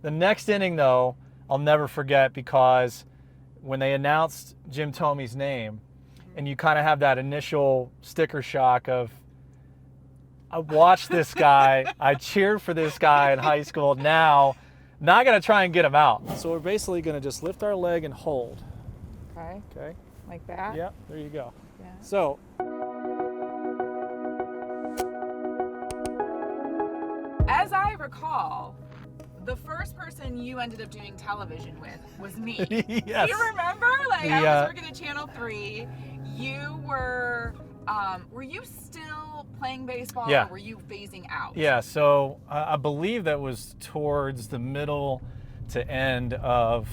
The next inning, though, I'll never forget because when they announced Jim Thome's name, and you kind of have that initial sticker shock of, I watched this guy, I cheered for this guy in high school, now going to try and get him out. So we're basically going to just lift our leg and hold. Okay. Okay. Like that? Yeah, there you go. Yeah. So. As I recall, the first person you ended up doing television with was me. Yes. Do you remember? Like, I was working at Channel 3. You were you still playing baseball, Yeah. or were you phasing out? Yeah, so I believe that was towards the middle to end of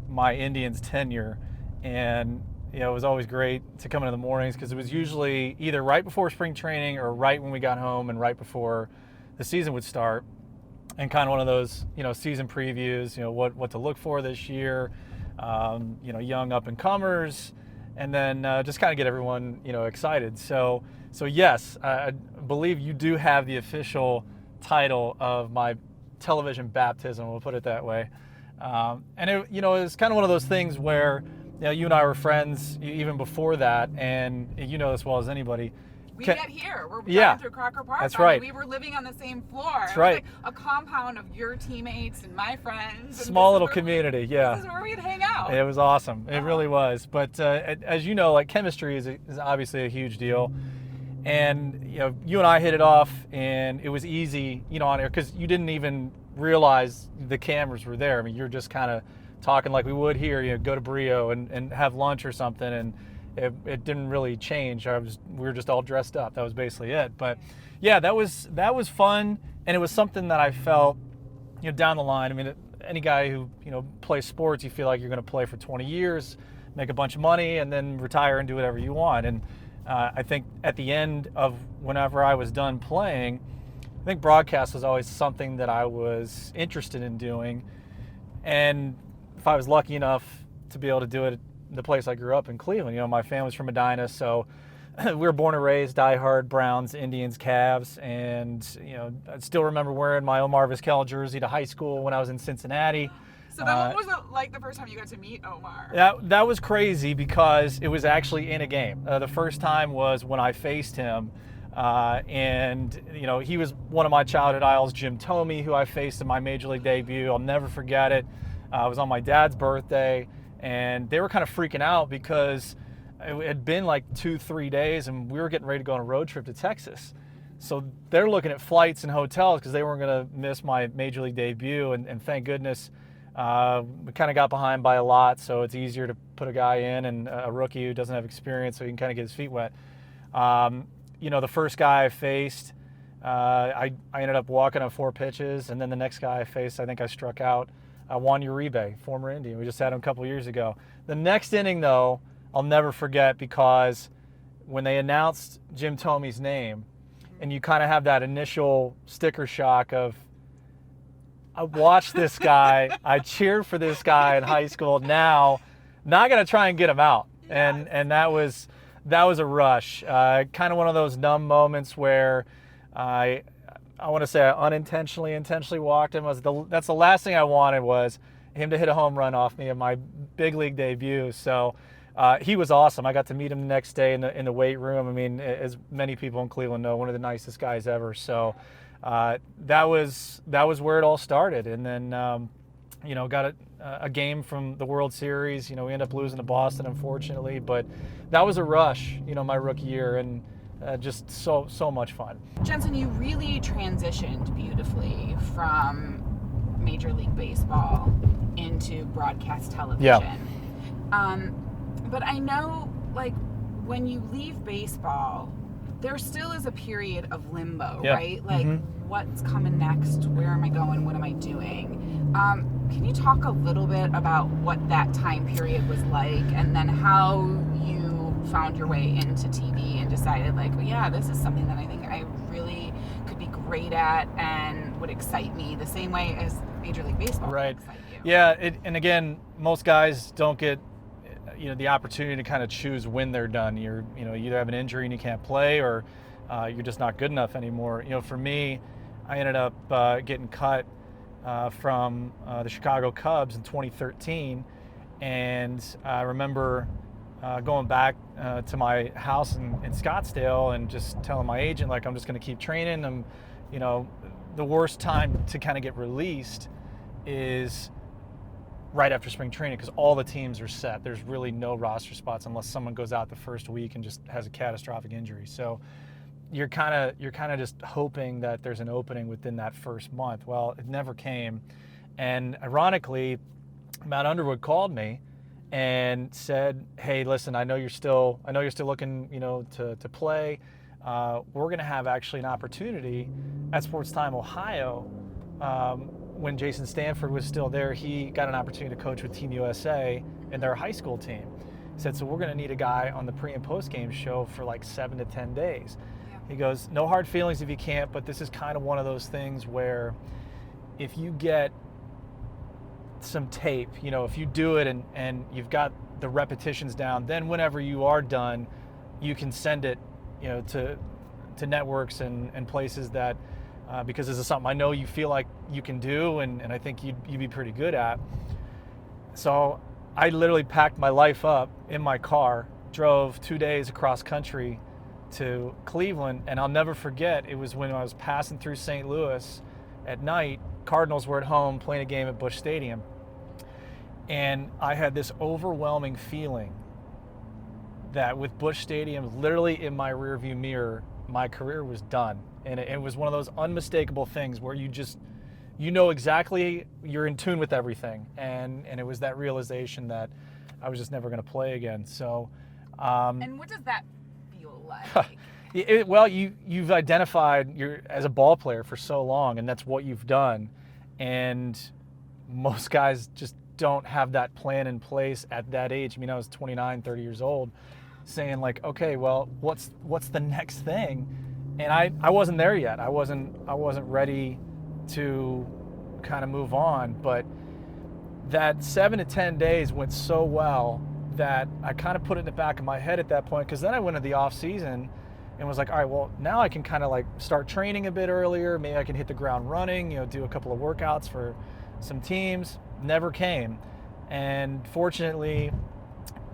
my Indians tenure. And it was always great to come in the mornings because it was usually either right before spring training or right when we got home and right before the season would start. And kind of one of those, season previews, what to look for this year, young up and comers, and then just kind of get everyone, excited. So yes, I believe you do have the official title of my television baptism, we'll put it that way. And it was kind of one of those things where, you and I were friends even before that, and you know as well as anybody. We met here. We're driving Yeah, through Crocker Park. that's right. We were living on the same floor. That's it right. was like a compound of your teammates and my friends. Small little community, yeah. This is where we'd hang out. It was awesome. It really was. But as you know, like chemistry is obviously a huge deal. And you and I hit it off, and it was easy, on air because you didn't even realize the cameras were there. I mean, you're just kind of talking like we would here. Go to Brio and have lunch or something, and it didn't really change. We were just all dressed up. That was basically it. But yeah, that was fun, and it was something that I felt, down the line. I mean, any guy who plays sports, you feel like you're going to play for 20 years, make a bunch of money, and then retire and do whatever you want. And I think at the end of whenever I was done playing, I think broadcast was always something that I was interested in doing. And if I was lucky enough to be able to do it the place I grew up in Cleveland. My family's from Medina, so we were born and raised diehard Browns, Indians, Cavs, and I still remember wearing my Omar Vizquel jersey to high school when I was in Cincinnati. So then what was it like the first time you got to meet Omar? That was crazy because it was actually in a game. The first time was when I faced him, and he was one of my childhood idols, Jim Thome, who I faced in my Major League debut. I'll never forget it. It was on my dad's birthday. And they were kind of freaking out because it had been like 2-3 days and we were getting ready to go on a road trip to Texas. So they're looking at flights and hotels because they weren't going to miss my Major League debut. And thank goodness we kind of got behind by a lot, so it's easier to put a guy in and a rookie who doesn't have experience so he can kind of get his feet wet. The first guy I faced, I ended up walking on 4 pitches, and then the next guy I faced, I think I struck out. Juan Uribe, former Indian. We just had him a couple years ago. The next inning, though, I'll never forget because when they announced Jim Thome's name, and you kind of have that initial sticker shock of, I watched this guy, I cheered for this guy in high school, now going to try and get him out. Yes. And that was a rush. Kind of one of those numb moments where I want to say I intentionally walked him. That's the last thing I wanted was him to hit a home run off me in my big league debut. So he was awesome. I got to meet him the next day in the weight room. I mean, as many people in Cleveland know, one of the nicest guys ever. So that was where it all started. And then got a game from the World Series. We ended up losing to Boston, unfortunately, but that was a rush. My rookie year, and just so much fun. Jensen, you really transitioned beautifully from Major League Baseball into broadcast television. Yeah. But I know, like, when you leave baseball, there still is a period of limbo, Yeah. right? Like, what's coming next? Where am I going? What am I doing? Can you talk a little bit about what that time period was like, and then how you found your way into TV and decided, like, well, yeah, this is something that I think I really could be great at and would excite me the same way as Major League Baseball Right. would excite you? Yeah, and again, most guys don't get the opportunity to kind of choose when they're done. You either have an injury and you can't play, or you're just not good enough anymore. For me, I ended up getting cut from the Chicago Cubs in 2013. And I remember going back to my house in Scottsdale and just telling my agent, like, I'm just going to keep training. I'm, the worst time to kind of get released is right after spring training, because all the teams are set. There's really no roster spots unless someone goes out the first week and just has a catastrophic injury. So you're kind of just hoping that there's an opening within that first month. Well, it never came. And ironically, Matt Underwood called me and said, "Hey, listen, I know you're still looking, to play. We're going to have actually an opportunity at SportsTime Ohio." When Jason Stanford was still there, he got an opportunity to coach with Team USA and their high school team. He said, "So we're going to need a guy on the pre and post game show for like 7 to 10 days. Yeah. He goes, "No hard feelings if you can't, but this is kind of one of those things where if you get some tape, if you do it and you've got the repetitions down, then whenever you are done, you can send it, to networks and places that, because this is something I know you feel like you can do, and I think you'd be pretty good at." So I literally packed my life up in my car, drove 2 days across country to Cleveland, and I'll never forget, it was when I was passing through St. Louis at night. Cardinals were at home playing a game at Busch Stadium, and I had this overwhelming feeling that with Busch Stadium literally in my rearview mirror, my career was done. And it was one of those unmistakable things where exactly, you're in tune with everything. And it was that realization that I was just never going to play again. So. And what does that feel like? Well, you've identified as a ball player for so long, and that's what you've done. And most guys just don't have that plan in place at that age. I mean, I was 29, 30 years old, saying like, okay, well, what's the next thing? And I wasn't there yet. I wasn't ready to kind of move on. But that 7 to 10 days went so well that I kind of put it in the back of my head at that point, because then I went into the off season and was like, all right, well, now I can kind of like start training a bit earlier. Maybe I can hit the ground running, do a couple of workouts for some teams. Never came. And fortunately,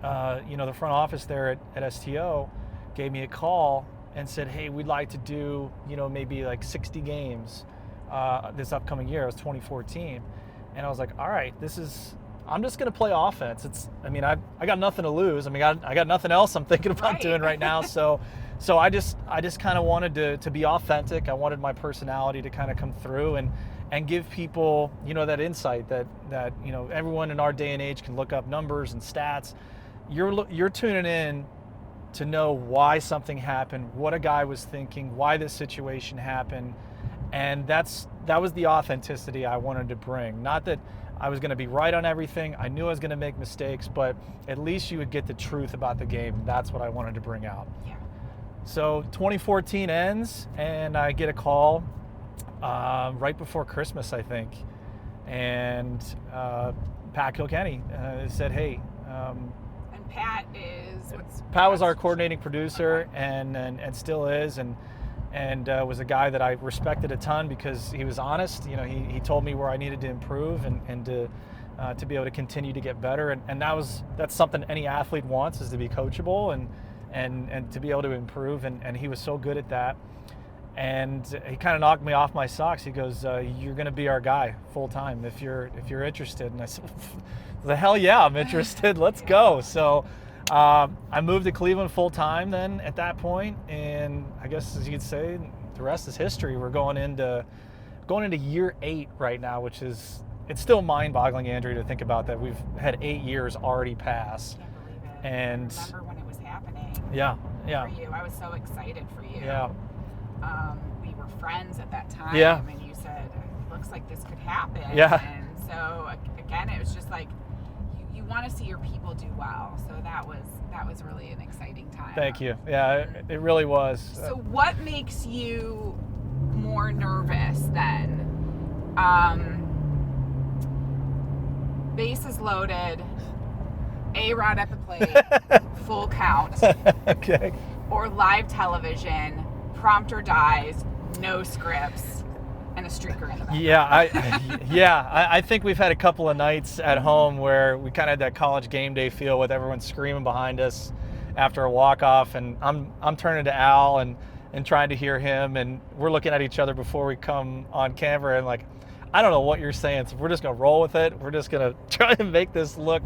the front office there at STO gave me a call and said, "Hey, we'd like to do, maybe like 60 games this upcoming year." It was 2014. And I was like, all right, I'm just going to play offense. I got nothing to lose. I got nothing else I'm thinking about doing right now. So I just kind of wanted to be authentic. I wanted my personality to kind of come through and give people, that insight that everyone in our day and age can look up numbers and stats. You're tuning in to know why something happened, what a guy was thinking, why this situation happened. And that was the authenticity I wanted to bring. Not that I was going to be right on everything. I knew I was going to make mistakes, but at least you would get the truth about the game. That's what I wanted to bring out. Yeah. So 2014 ends, and I get a call right before Christmas, I think. And Pat Kilkenny said, "Hey." And Pat was our coordinating producer, okay. and still is, and was a guy that I respected a ton because he was honest. He told me where I needed to improve and to be able to continue to get better, and that's something any athlete wants, is to be coachable and to be able to improve, and he was so good at that. And he kind of knocked me off my socks. He goes, "You're going to be our guy full time if you're interested." And I said, "The hell yeah, I'm interested. Let's go." So I moved to Cleveland full time then at that point, and I guess, as you could say, the rest is history. We're going into year 8 right now, which is, it's still mind-boggling, Andrew, to think about that we've had 8 years already pass. I can't believe it. And I remember when it was happening. Yeah. For you, I was so excited for you. Yeah. We were friends at that time, Yeah. and you said, "It looks like this could happen." Yeah. And so again, it was just like you want to see your people do well. So that was really an exciting time. Thank you. Yeah, it really was. So what makes you more nervous then? Bases loaded, A-Rod at the plate, full count. Okay. Or live television, prompter dies, no scripts, and a streaker in the back. I think we've had a couple of nights at home where we kind of had that college game day feel with everyone screaming behind us after a walk-off, and I'm turning to Al and trying to hear him, and we're looking at each other before we come on camera and like, I don't know what you're saying, so we're just going to roll with it. We're just going to try and make this look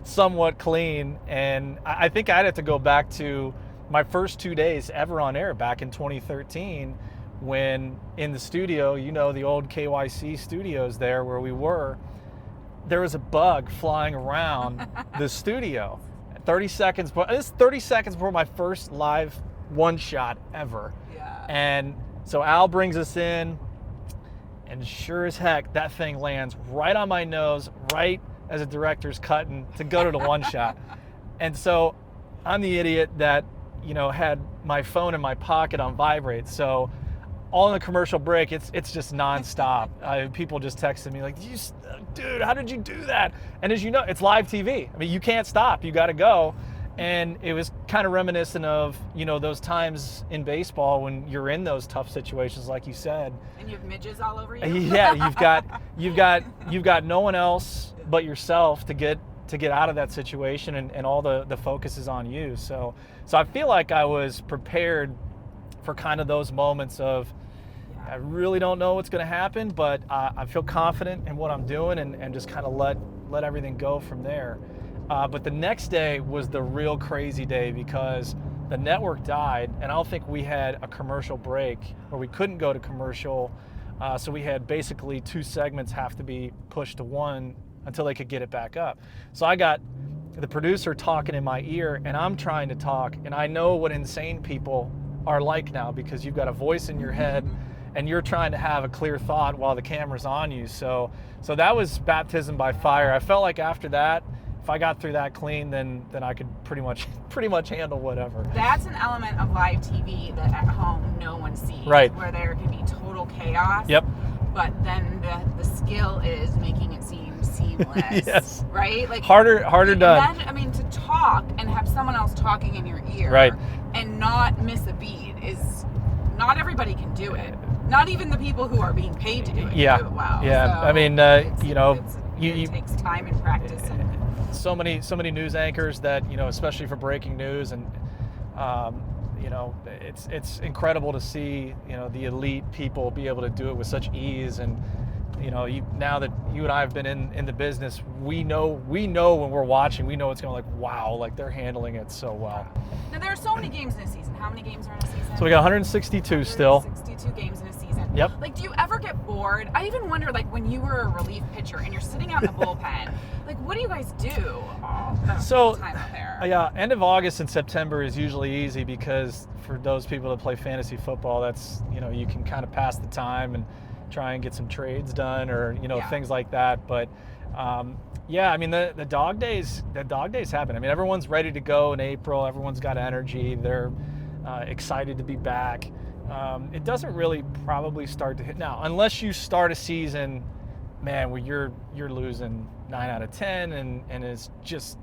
somewhat clean. And I think I'd have to go back to my first 2 days ever on air back in 2013 when in the studio, the old KYC studios there where we were, there was a bug flying around the studio. 30 seconds before my first live one shot ever. Yeah. And so Al brings us in, and sure as heck, that thing lands right on my nose, right as a director's cutting to go to the one shot. And so I'm the idiot that, had my phone in my pocket on vibrate. So all in the commercial break, it's just nonstop. People just texting me like, dude, how did you do that? And as you know, it's live TV. I mean, you can't stop. You got to go. And it was kind of reminiscent of, those times in baseball when you're in those tough situations, like you said. And you have midges all over you. Yeah, you've got no one else but yourself to get out of that situation, and all the focus is on you. So I feel like I was prepared for kind of those moments of, I really don't know what's going to happen, but I feel confident in what I'm doing, and just kind of let everything go from there. But the next day was the real crazy day because the network died, and I don't think we had a commercial break, or we couldn't go to commercial. So we had basically 2 segments have to be pushed to one until they could get it back up. So I got the producer talking in my ear, and I'm trying to talk, and I know what insane people are like now because you've got a voice in your head and you're trying to have a clear thought while the camera's on you. So that was baptism by fire. I felt like after that, if I got through that clean, then I could pretty much handle whatever. That's an element of live TV that at home no one sees. Right. Where there can be total chaos. Yep. But then the skill is making it seem seamless. Yes. Right? Like harder done. Imagine, to talk and have someone else talking in your ear. Right. And not miss a beat is not everybody can do it. Not even the people who are being paid to do it. Yeah. Can do it well. Yeah. So I mean, it takes time and practice. So many news anchors that, especially for breaking news, and it's incredible to see, the elite people be able to do it with such ease. And now that you and I have been in the business, we know when we're watching, we know it's going like, wow, like they're handling it so well. Now there are so many games in a season. How many games are in a season? So we got 162 still. 162 games in a season. Yep. Like, do you ever get bored? I even wonder, like, when you were a relief pitcher and you're sitting out in the bullpen, like, what do you guys do all the time out there? Yeah, end of August and September is usually easy because for those people that play fantasy football, that's, you can kind of pass the time and try and get some trades done or, things like that. But, I mean, the dog days happen. I mean, everyone's ready to go in April. Everyone's got energy. They're excited to be back. It doesn't really probably start to hit now, unless you start a season, man, where you're losing 9 out of 10, and it's just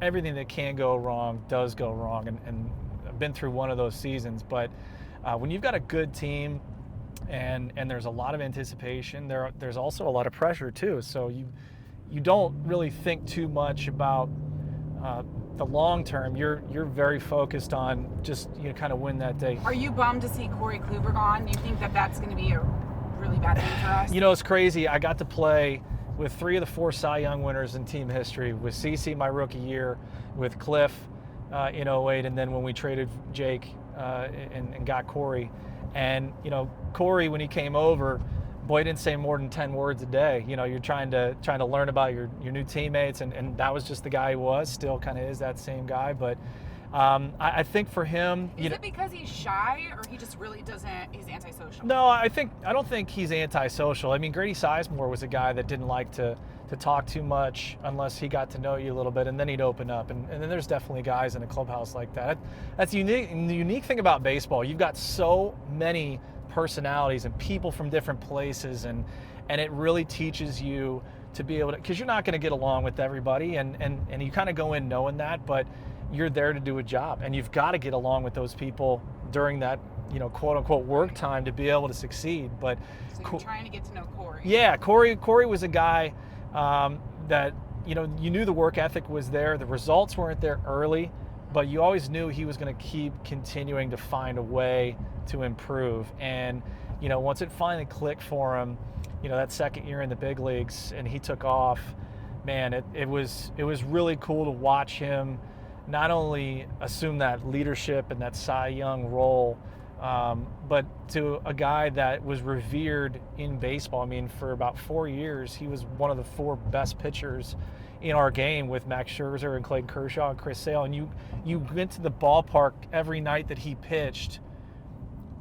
everything that can go wrong does go wrong. And I've been through one of those seasons. But when you've got a good team and there's a lot of anticipation, there's also a lot of pressure too. So you don't really think too much about the long term. You're very focused on just kind of win that day. Are you bummed to see Corey Kluber gone? Do you think that that's going to be a really bad thing for us? It's crazy. I got to play with 3 of the 4 Cy Young winners in team history. With CeCe my rookie year, with Cliff in 08, and then when we traded Jake and got Corey. And Corey, when he came over, boy, he didn't say more than 10 words a day. You're trying to learn about your new teammates, and that was just the guy he was. Still kind of is that same guy. But I think for him, is it because he's shy, or he just really doesn't? He's antisocial. No, I don't think he's antisocial. I mean, Grady Sizemore was a guy that didn't like to talk too much unless he got to know you a little bit, and then he'd open up. And then there's definitely guys in a clubhouse like that. That's unique. And the unique thing about baseball, you've got so many personalities and people from different places, and it really teaches you to be able to, because you're not going to get along with everybody, and you kind of go in knowing that, but you're there to do a job, and you've got to get along with those people during that quote unquote work time to be able to succeed. But So you're trying to get to know Corey. yeah, Corey was a guy that, you knew the work ethic was there. The results weren't there early, but you always knew he was going to keep continuing to find a way to improve. And, once it finally clicked for him, that second year in the big leagues and he took off, man, it was really cool to watch him not only assume that leadership and that Cy Young role, but to a guy that was revered in baseball. I mean, for about 4 years, he was one of the 4 best pitchers in our game with Max Scherzer and Clayton Kershaw and Chris Sale. And you went to the ballpark every night that he pitched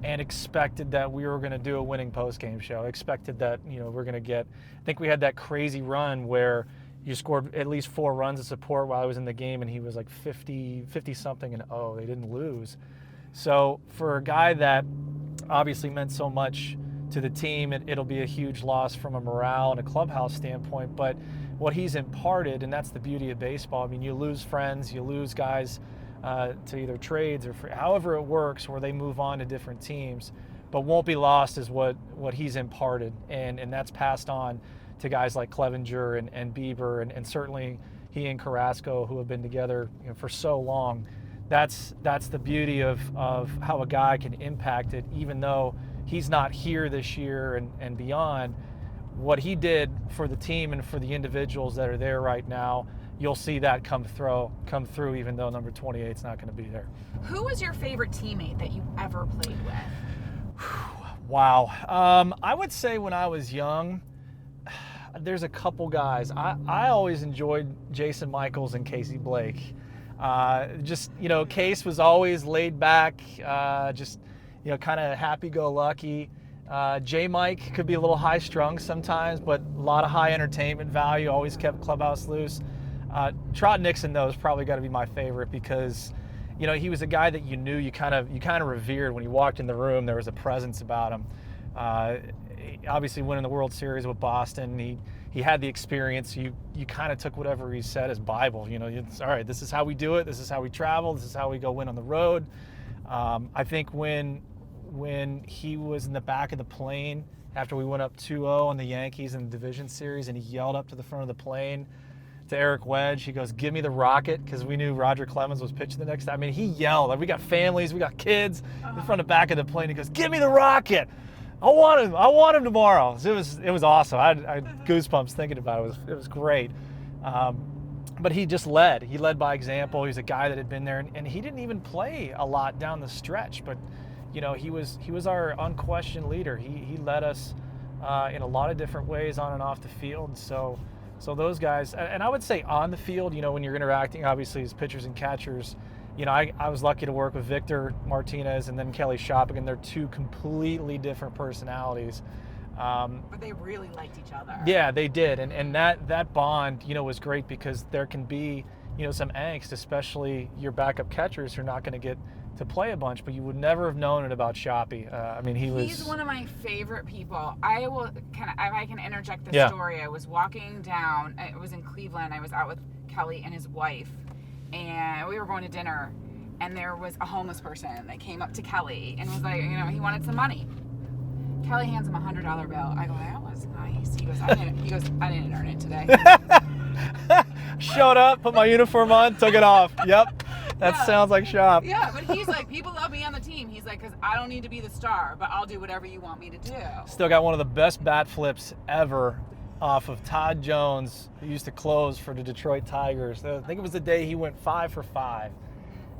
and expected that we were going to do a winning postgame show. Expected that, we're going to get, I think we had that crazy run where you scored at least 4 runs of support while I was in the game, and he was like 50 something and they didn't lose. So for a guy that obviously meant so much to the team, it'll be a huge loss from a morale and a clubhouse standpoint, but what he's imparted, and that's the beauty of baseball. I mean, you lose friends, you lose guys to either trades or however it works, where they move on to different teams, but won't be lost is what he's imparted, and that's passed on to guys like Clevenger and Bieber, and certainly he and Carrasco, who have been together for so long. That's the beauty of how a guy can impact it, even though he's not here this year and beyond. What he did for the team and for the individuals that are there right now, you'll see that come through, even though number 28 is not going to be there. Who was your favorite teammate that you ever played with? Wow. I would say when I was young, there's a couple guys. I always enjoyed Jason Michaels and Casey Blake. Case was always laid back, kind of happy-go-lucky. J-Mike could be a little high-strung sometimes, but a lot of high entertainment value, always kept clubhouse loose. Trot Nixon, though, is probably got to be my favorite because, he was a guy that you knew, you kind of revered. When he walked in the room, there was a presence about him. Obviously winning the World Series with Boston, he had the experience. You kind of took whatever he said as Bible. It's all right, this is how we do it, this is how we travel, this is how we go win on the road. I think when he was in the back of the plane after we went up 2-0 on the Yankees in the division series, and he yelled up to the front of the plane to Eric Wedge, he goes, "Give me the rocket," because we knew Roger Clemens was pitching the next time. I mean, he yelled. Like, we got families, we got kids in front of the back of the plane. He goes, "Give me the rocket. I want him tomorrow." So it was awesome. I had goosebumps thinking about it. It was great. But he just led. He led by example. He was a guy that had been there, and he didn't even play a lot down the stretch. But he was our unquestioned leader. He led us in a lot of different ways on and off the field. So those guys, and I would say on the field, when you're interacting, obviously as pitchers and catchers. I was lucky to work with Victor Martinez and then Kelly Shopping. They're 2 completely different personalities. But they really liked each other. Yeah, they did. And that bond, was great because there can be, some angst, especially your backup catchers who are not going to get to play a bunch, but you would never have known it about Shoppy. He's one of my favorite people. If I can interject the story. I was walking down, it was in Cleveland. I was out with Kelly and his wife, and we were going to dinner, and there was a homeless person that came up to Kelly and was like, he wanted some money. Kelly hands him a $100 bill. I go, "That was nice." He goes, I didn't earn it today. Showed up, put my uniform on, took it off. Yep. That sounds like Shop. Yeah, but he's like, people love me on the team. He's like, because I don't need to be the star, but I'll do whatever you want me to do. Still got one of the best bat flips ever off of Todd Jones, who used to close for the Detroit Tigers. I think it was the day he went 5 for 5.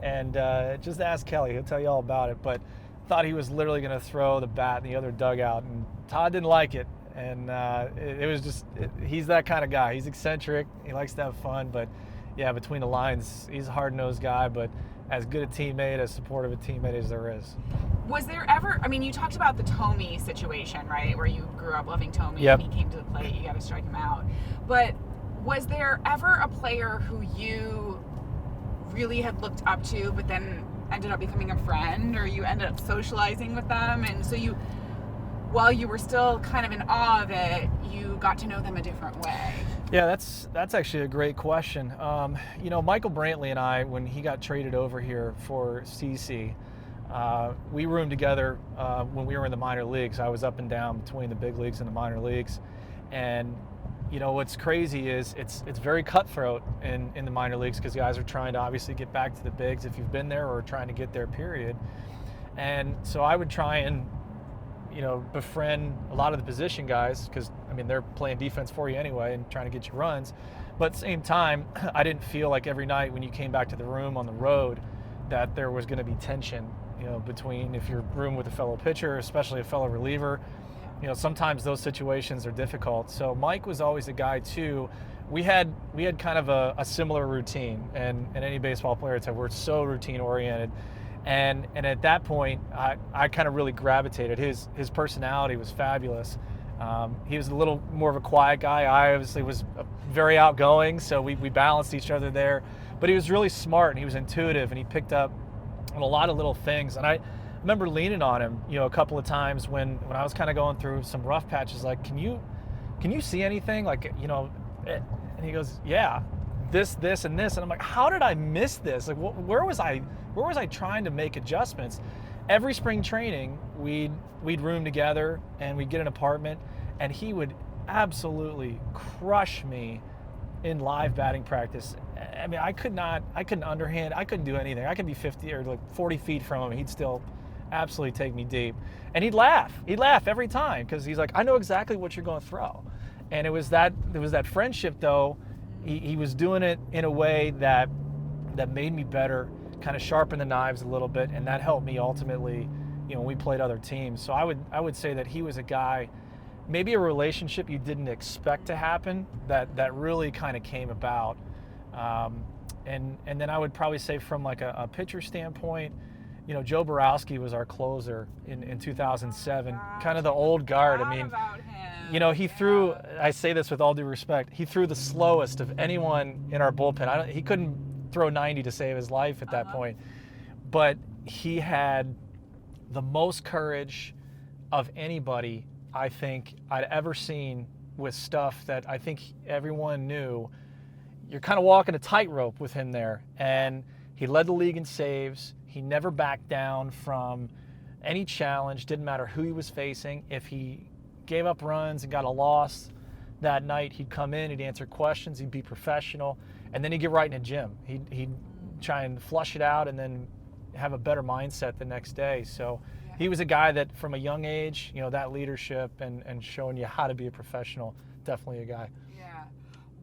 And just ask Kelly, he'll tell you all about it. But thought he was literally going to throw the bat in the other dugout, and Todd didn't like it. And it was just, he's that kind of guy. He's eccentric. He likes to have fun. But, yeah, between the lines, he's a hard-nosed guy, but as good a teammate, as supportive a teammate as there is. Was there ever, you talked about the Tomey situation, right, where you grew up loving Tomey, Yep. And he came to the plate, you got to strike him out. But was there ever a player who you really had looked up to, but then ended up becoming a friend, or you ended up socializing with them, and so while you were still kind of in awe of it, you got to know them a different way? Yeah, that's actually a great question. Michael Brantley and I, when he got traded over here for CC, we roomed together when we were in the minor leagues. I was up and down between the big leagues and the minor leagues. And what's crazy is it's very cutthroat in the minor leagues because guys are trying to obviously get back to the bigs if you've been there or trying to get there, period. And so I would try and befriend a lot of the position guys because, they're playing defense for you anyway and trying to get you runs. But at the same time, I didn't feel like every night when you came back to the room on the road that there was going to be tension, between if you're room with a fellow pitcher, especially a fellow reliever. Sometimes those situations are difficult. So Mike was always a guy too. We had kind of a similar routine, and any baseball player would say we're so routine oriented. And at that point, I kind of really gravitated. His personality was fabulous. He was a little more of a quiet guy. I obviously was very outgoing, so we balanced each other there. But he was really smart, and he was intuitive, and he picked up on a lot of little things. And I remember leaning on him, a couple of times when I was kind of going through some rough patches, like, can you see anything? Like, and he goes, yeah, this, and this. And I'm like, how did I miss this? Like, where was I trying to make adjustments? Every spring training, we'd room together and we'd get an apartment, and he would absolutely crush me in live batting practice. I couldn't underhand, I couldn't do anything. I could be 50 or like 40 feet from him, he'd still absolutely take me deep. And he'd laugh every time because he's like, I know exactly what you're going to throw. And it was that friendship though. He was doing it in a way that made me better, kind of sharpen the knives a little bit, and that helped me ultimately, when we played other teams. So I would say that he was a guy, maybe a relationship you didn't expect to happen that really kind of came about. And then I would probably say from like a pitcher standpoint, Joe Borowski was our closer in 2007, kind of the old guard. He threw, I say this with all due respect, he threw the slowest of anyone in our bullpen. He couldn't throw 90 to save his life at that point, but he had the most courage of anybody I think I'd ever seen with stuff that I think everyone knew. You're kind of walking a tightrope with him there, and he led the league in saves. He never backed down from any challenge, didn't matter who he was facing. If he gave up runs and got a loss that night, he'd come in, he'd answer questions, he'd be professional, and then he'd get right in the gym. He'd try and flush it out and then have a better mindset the next day. So he was a guy that from a young age, that leadership and showing you how to be a professional, definitely a guy. Yeah.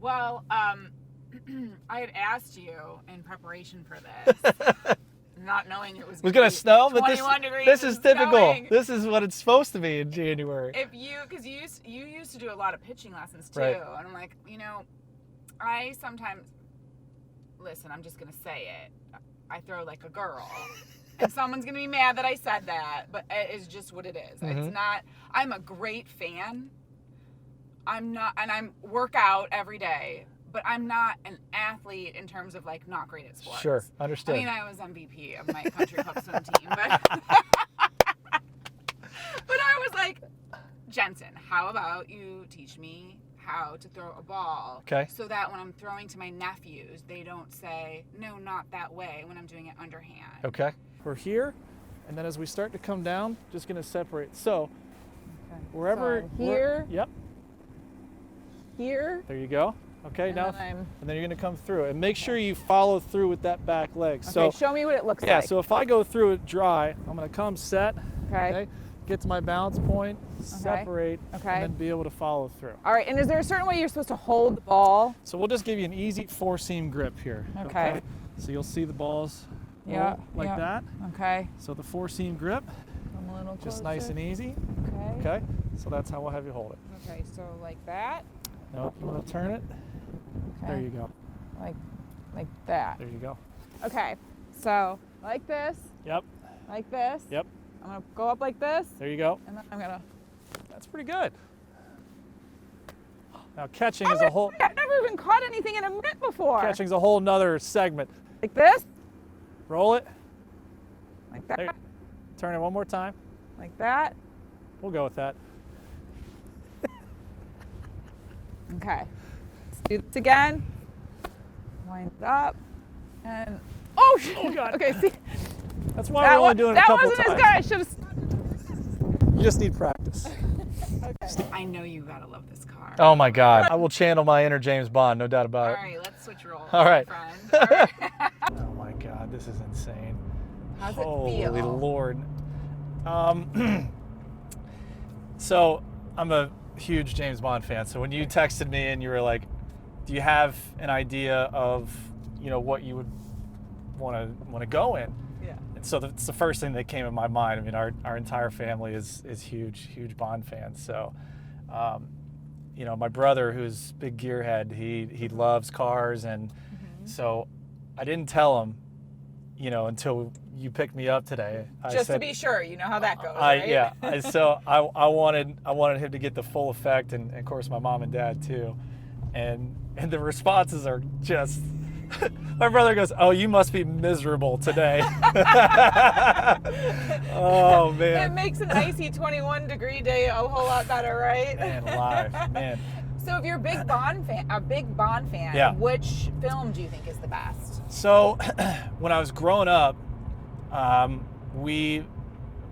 Well, I had asked you in preparation for this, not knowing it was going to snow, but 21 degrees. This is typical. Snowing. This is what it's supposed to be in January. Because you used to do a lot of pitching lessons too, right. And I'm like, I sometimes listen. I'm just going to say it. I throw like a girl. And someone's going to be mad that I said that, but it is just what it is. Mm-hmm. It's not, I'm a great fan. I'm not, and I work out every day, but I'm not an athlete in terms of like not great at sports. Sure, understood. I was MVP of my country club swim team, but I was like, Jensen, how about you teach me how to throw a ball, okay, so that when I'm throwing to my nephews, they don't say, no, not that way when I'm doing it underhand. Okay. We're here, and then as we start to come down, just going to separate. So, wherever here. Yep. Here. There you go. Okay, and now, then and then you're going to come through, and make sure you follow through with that back leg. Okay, So, show me what it looks like. yeah. So if I go through it dry, I'm going to come set. Okay. Get to my balance point, separate, Okay. and then be able to follow through. All right. And is there a certain way you're supposed to hold the ball? So we'll just give you an easy four-seam grip here. Okay. So you'll see the balls Yeah. like that. Okay. So the four-seam grip, Come a little closer. just nice and easy. Okay. Okay. So that's how we'll have you hold it. Okay. So like that. Nope. You want to turn it? Okay. There you go. Like that. There you go. Okay. So like this. Yep. Like this. Yep. I'm gonna go up like this. There you go. And then I'm gonna. That's pretty good. Now catching is a whole. I've never even caught anything in a mitt before. Catching's a whole nother segment. Like this. Roll it. Like that. There. Turn it one more time. Like that. We'll go with that. Okay. Let's do this again. Wind it up. And oh, Oh, God. Okay, see. That's why we're only doing it a couple times. That wasn't as good. I should have. You just need practice. Okay. I know you gotta love this car. Oh my God. I will channel my inner James Bond, no doubt about it. All right, let's switch roles. All right. Friend. All right. Oh my God, this is insane. How's it feel? Holy Lord. So I'm a huge James Bond fan. So when you texted me and you were like, do you have an idea of, what you would want to go in? Yeah. And so it's the first thing that came in my mind. I mean, our entire family is huge Bond fans. So, my brother, who's a big gearhead, he loves cars. And so I didn't tell him, until you picked me up today. Just to be sure, you know how that goes, right? Yeah. So I wanted him to get the full effect, and of course my mom and dad too. And the responses are just, my brother goes, "Oh, you must be miserable today." Oh man. It makes an icy 21-degree day a whole lot better, right? Man, live, man. So if you're a big Bond fan, Yeah. Which film do you think is the best? So when I was growing up, we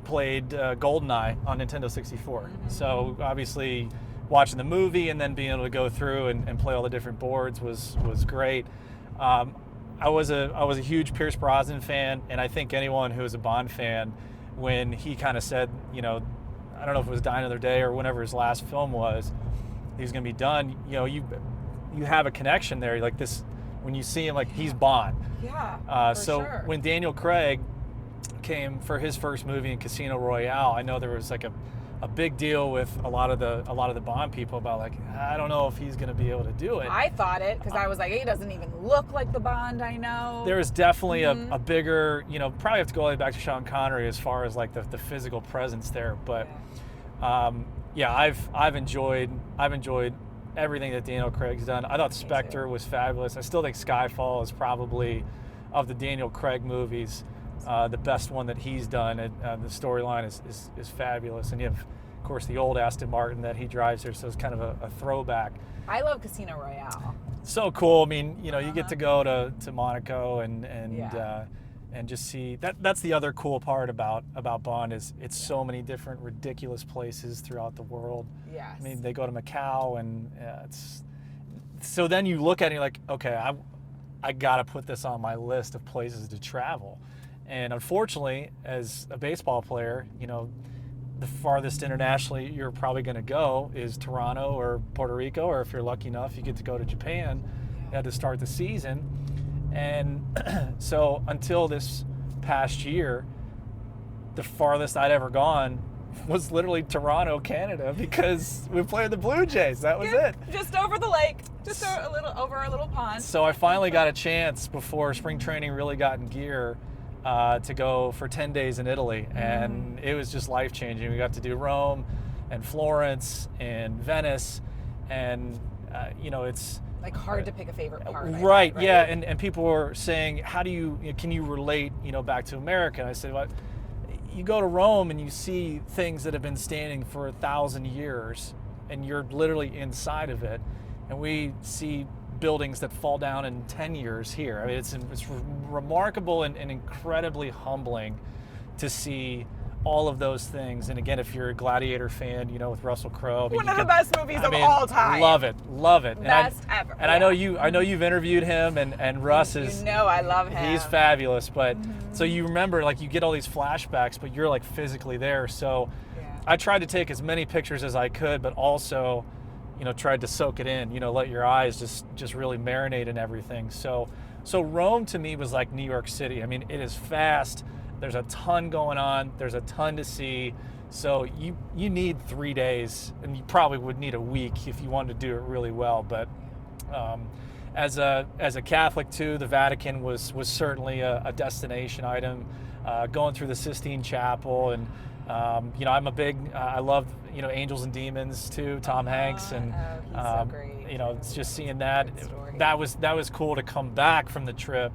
played GoldenEye on Nintendo 64. So obviously watching the movie and then being able to go through and play all the different boards was great. I was a huge Pierce Brosnan fan, and I think anyone who is a Bond fan, when he kind of said, I don't know if it was Die Another Day or whenever his last film was, he was going to be done. You have a connection there, like this when you see him, like he's Bond. Yeah. So sure. when Daniel Craig came for his first movie in Casino Royale, I know there was like a big deal with a lot of the Bond people about like, I don't know if he's going to be able to do it. I thought it because I was like, he doesn't even look like the Bond I know. There is definitely a bigger, probably have to go all the way back to Sean Connery as far as like the physical presence there. But I've enjoyed everything that Daniel Craig's done. I thought Spectre was fabulous. I still think Skyfall is probably, of the Daniel Craig movies, the best one that he's done. The storyline is fabulous. And you have, of course, the old Aston Martin that he drives here, so it's kind of a throwback. I love Casino Royale. So cool. I mean, you get to go to Monaco and just see that's the other cool part about Bond is it's so many different ridiculous places throughout the world. Yes. I mean, they go to Macau and so then you look at it and you're like, okay, I got to put this on my list of places to travel. And unfortunately, as a baseball player, the farthest internationally you're probably going to go is Toronto or Puerto Rico, or if you're lucky enough, you get to go to Japan to start the season. And so until this past year, the farthest I'd ever gone was literally Toronto, Canada, because we played the Blue Jays. That was it. Just over the lake, just over a little pond. So I finally got a chance before spring training really got in gear to go for 10 days in Italy, and it was just life-changing. We got to do Rome and Florence and Venice, and it's like hard to pick a favorite part. Right, yeah, and people were saying, can you relate, back to America? And I said, well, you go to Rome and you see things that have been standing for 1,000 years, and you're literally inside of it, and we see buildings that fall down in 10 years here. I mean, it's remarkable and incredibly humbling to see all of those things. And again, if you're a Gladiator fan, with Russell Crowe, one of the best movies of all time. Love it. Best ever. And I know you've interviewed him, and Russ is. I love him. He's fabulous. But so you remember, like, you get all these flashbacks, but you're like physically there. So I tried to take as many pictures as I could, but also, tried to soak it in. Let your eyes just really marinate in everything. So Rome to me was like New York City. I mean, it is fast. There's a ton going on. There's a ton to see. So you need 3 days, and you probably would need a week if you wanted to do it really well. But as a Catholic too, the Vatican was certainly a destination item. Going through the Sistine Chapel, and I'm a big I love Angels and Demons too, Tom Hanks, and he's so great. It's just seeing that was cool to come back from the trip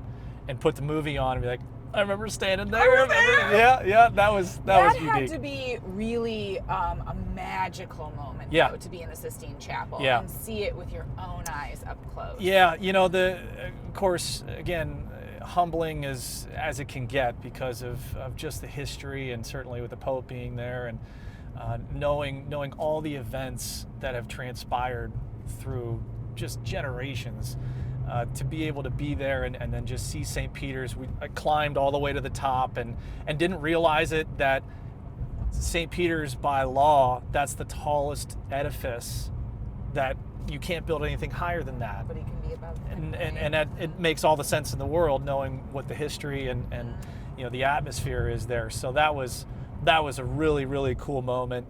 and put the movie on and be like, I remember standing there. Yeah, that was unique. That had to be really a magical moment, though, to be in the Sistine Chapel and see it with your own eyes up close. Yeah, of course, again, humbling as it can get because of just the history, and certainly with the Pope being there, and knowing all the events that have transpired through just generations. To be able to be there and then just see St. Peter's. I climbed all the way to the top and didn't realize it, that St. Peter's, by law, that's the tallest edifice, that you can't build anything higher than that. But it can be above that. And that, it makes all the sense in the world, knowing what the history and the atmosphere is there. So that was a really, really cool moment.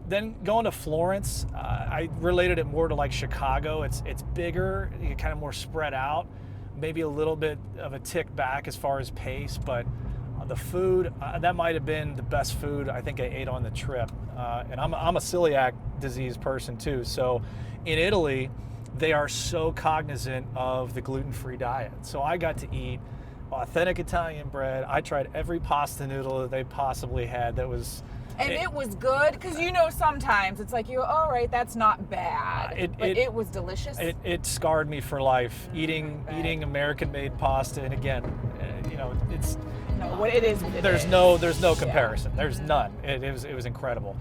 Then going to Florence, I related it more to like Chicago. It's bigger, kind of more spread out, maybe a little bit of a tick back as far as pace, but the food, that might have been the best food I think I ate on the trip. And I'm a celiac disease person too, so in Italy, they are so cognizant of the gluten-free diet. So I got to eat authentic Italian bread. I tried every pasta noodle that they possibly had that was... And it was good, because sometimes it's like, all right, that's not bad. It was delicious. It scarred me for life, eating American-made pasta. And again, it's... No, what it is. There's no comparison. There's none. It was incredible.